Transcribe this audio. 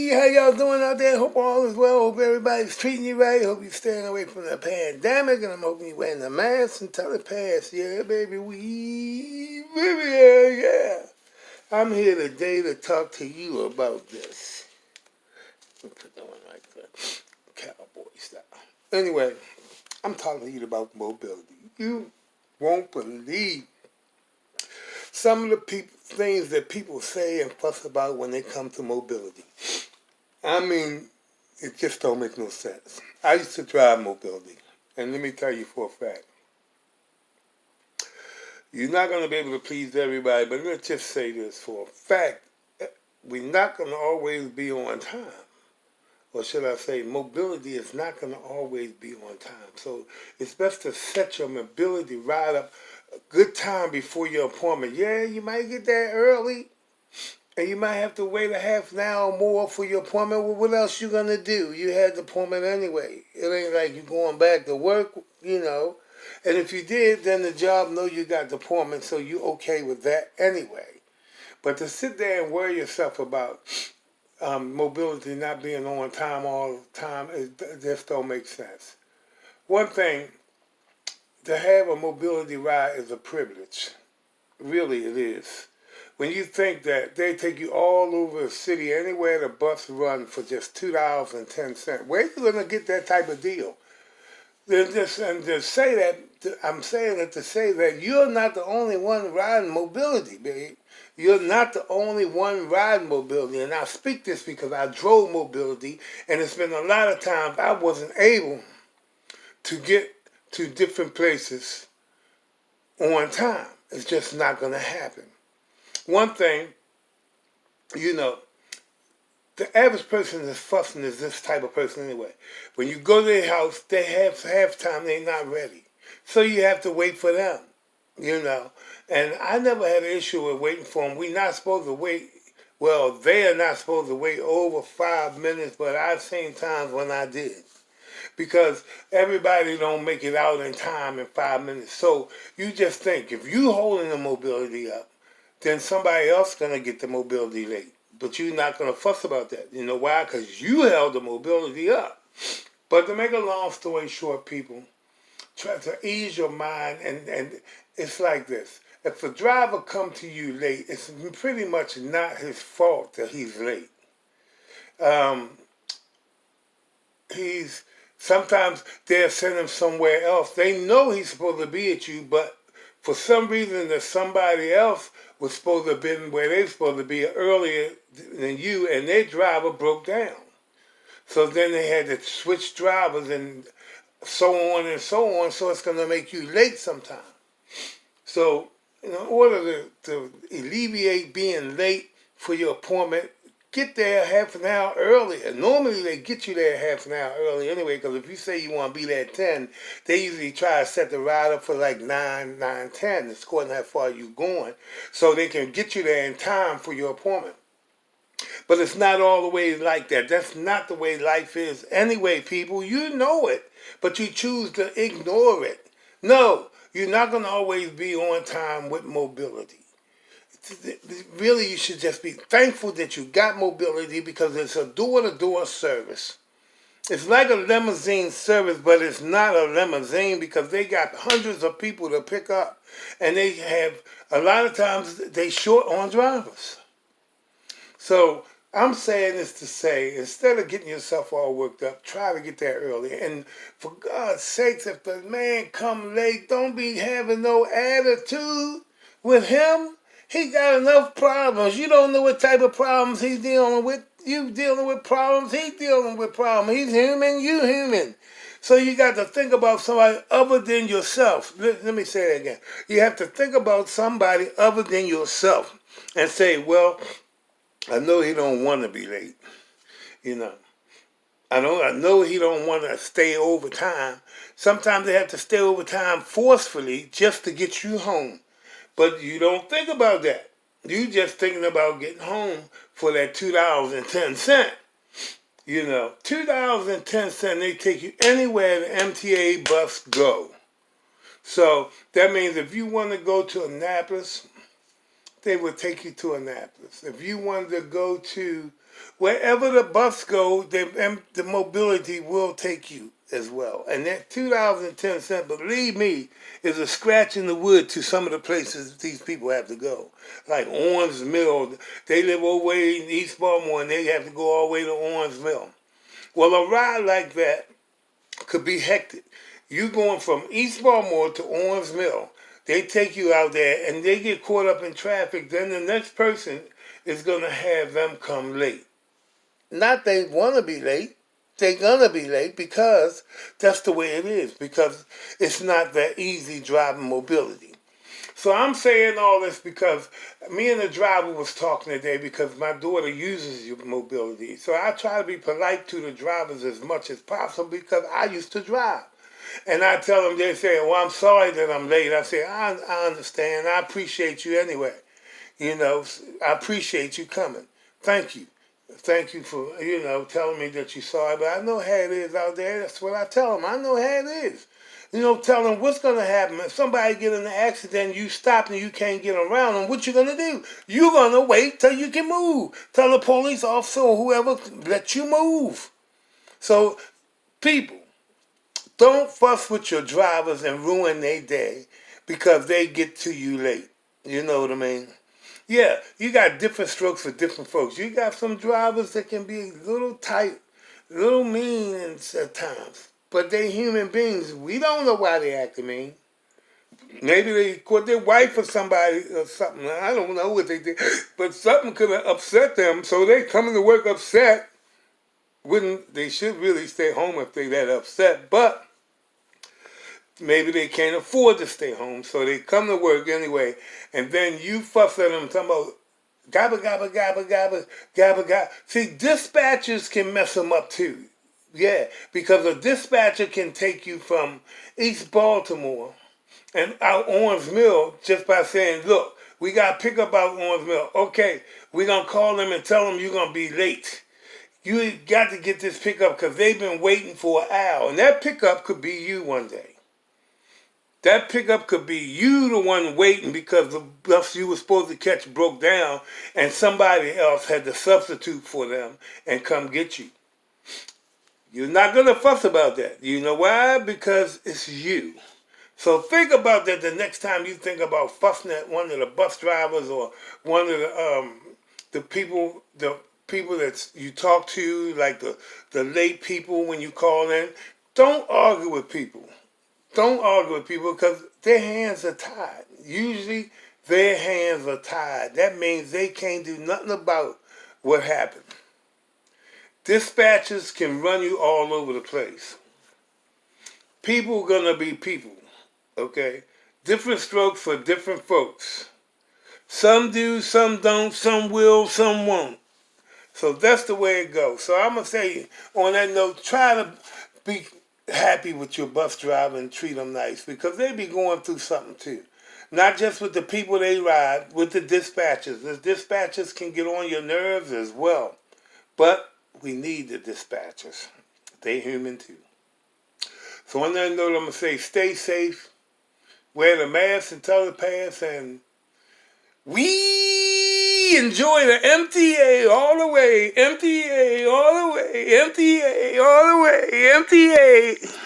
Hey, how y'all doing out there? Hope all is well. Hope everybody's treating you right. Hope you're staying away from the pandemic. And I'm hoping you're wearing the mask until it passes. Yeah, baby, yeah. I'm here today to talk to you about this. Let me put that one right there. Cowboy style. Anyway, I'm talking to you about mobility. You won't believe some of the things that people say and fuss about when they come to mobility. I mean, it just don't make no sense. I used to drive mobility, and let me tell you for a fact, you're not going to be able to please everybody, but let's just say this for a fact, we're not going to always be on time. Or should I say, mobility is not going to always be on time. So it's best to set your mobility right up a good time before your appointment. Yeah, you might get there early, and you might have to wait a half an hour more for your appointment. Well, what else you gonna do? You had the appointment anyway. It ain't like you going back to work, you know. And if you did, then the job know you got the appointment, so you okay with that anyway. But to sit there and worry yourself about mobility not being on time all the time, it just don't make sense. One thing, to have a mobility ride is a privilege. Really, it is. When you think that they take you all over the city, anywhere the bus run for just $2.10, where you gonna get that type of deal? And to say that, I'm saying it to say that you're not the only one riding mobility, babe. You're not the only one riding mobility, and I speak this because I drove mobility, and it's been a lot of times I wasn't able to get to different places on time. It's just not gonna happen. One thing, you know, the average person that's fussing is this type of person anyway. When you go to their house, they have half time they're not ready. So you have to wait for them, you know. And I never had an issue with waiting for them. We're not supposed to wait. Well, they are not supposed to wait over 5 minutes, but I've seen times when I did. Because everybody don't make it out in time in 5 minutes. So you just think, if you holding the mobility up, then somebody else going to get the mobility late. But you're not going to fuss about that. You know why? Because you held the mobility up. But to make a long story short, people, try to ease your mind, and it's like this. If a driver come to you late, it's pretty much not his fault that he's late. Um, he's Sometimes they'll send him somewhere else. They know he's supposed to be at you, but for some reason that somebody else was supposed to have been where they're supposed to be earlier than you, and their driver broke down. So then they had to switch drivers and so on and so on, so it's going to make you late sometime. So in order to alleviate being late for your appointment, get there half an hour earlier. Normally they get you there half an hour early anyway, because if you say you want to be there at 10, they usually try to set the ride up for like 9, 9:10. It's according to how far you're going, so they can get you there in time for your appointment. But it's not all the way like that. That's not the way life is anyway, people. You know it, but you choose to ignore it. No, you're not going to always be on time with mobility. Really, you should just be thankful that you got mobility, because it's a door-to-door service. It's like a limousine service, but it's not a limousine because they got hundreds of people to pick up. And they have, a lot of times, they short on drivers. So I'm saying this to say, instead of getting yourself all worked up, try to get there early. And for God's sakes, if the man come late, don't be having no attitude with him. He got enough problems. You don't know what type of problems he's dealing with. You dealing with problems. He's dealing with problems. He's human. You human. So you got to think about somebody other than yourself. Let me say that again. You have to think about somebody other than yourself and say, well, I know he don't want to be late. You know, I know he don't want to stay overtime. Sometimes they have to stay overtime forcefully just to get you home. But you don't think about that. You just thinking about getting home for that $2.10. You know, $2.10, they take you anywhere the MTA bus go. So that means if you want to go to Annapolis, they would take you to Annapolis. If you wanted to go to Wherever the bus goes, the mobility will take you as well. And that $2.10, believe me, is a scratch in the wood to some of the places these people have to go. Like Owens Mill, they live over in East Baltimore and they have to go all the way to Owens Mill. Well, a ride like that could be hectic. You going from East Baltimore to Owens Mill, they take you out there and they get caught up in traffic, then the next person is going to have them come late. Not they want to be late. They're going to be late because that's the way it is, because it's not that easy driving mobility. So I'm saying all this because me and the driver was talking today because my daughter uses mobility. So I try to be polite to the drivers as much as possible because I used to drive. And I tell them, they say, well, I'm sorry that I'm late. I say, I understand. I appreciate you anyway. You know, I appreciate you coming. Thank you. Thank you for, telling me that you're sorry. But I know how it is out there. That's what I tell them. I know how it is. Tell them what's going to happen. If somebody get in an accident, you stop and you can't get around them, what you going to do? You're going to wait till you can move. Tell the police officer or whoever, let you move. So, people, don't fuss with your drivers and ruin their day because they get to you late. You know what I mean? Yeah, you got different strokes for different folks. You got some drivers that can be a little tight, a little mean at times. But they human beings. We don't know why they acting mean. Maybe they caught their wife or somebody or something. I don't know what they did. But something could have upset them, so they coming to work upset. They should really stay home if they that upset. But maybe they can't afford to stay home, so they come to work anyway. And then you fuss at them talking about gabba, gabba, gabba, gabba, gabba, gabba. See, dispatchers can mess them up too. Yeah, because a dispatcher can take you from East Baltimore and out Owens Mill just by saying, look, we got to pick up out Owens Mill. Okay, we're going to call them and tell them you're going to be late. You got to get this pickup because they've been waiting for an hour. And that pickup could be you one day. That pickup could be you the one waiting because the bus you were supposed to catch broke down and somebody else had to substitute for them and come get you. You're not going to fuss about that. You know why? Because it's you. So think about that the next time you think about fussing at one of the bus drivers or one of the people that you talk to, like the late people when you call in. Don't argue with people. Don't argue with people because their hands are tied. Usually their hands are tied. That means they can't do nothing about what happened. Dispatchers can run you all over the place. People are going to be people, okay? Different strokes for different folks. Some do, some don't, some will, some won't. So that's the way it goes. So I'm going to say, on that note, try to be happy with your bus driver and treat them nice because they be going through something too. Not just with the people they ride, with the dispatchers. The dispatchers can get on your nerves as well. But we need the dispatchers. They human too. So on that note, I'm going to say stay safe, wear the mask and toilet pass, and we enjoy the MTA all the way, MTA all the way, MTA all the way, MTA.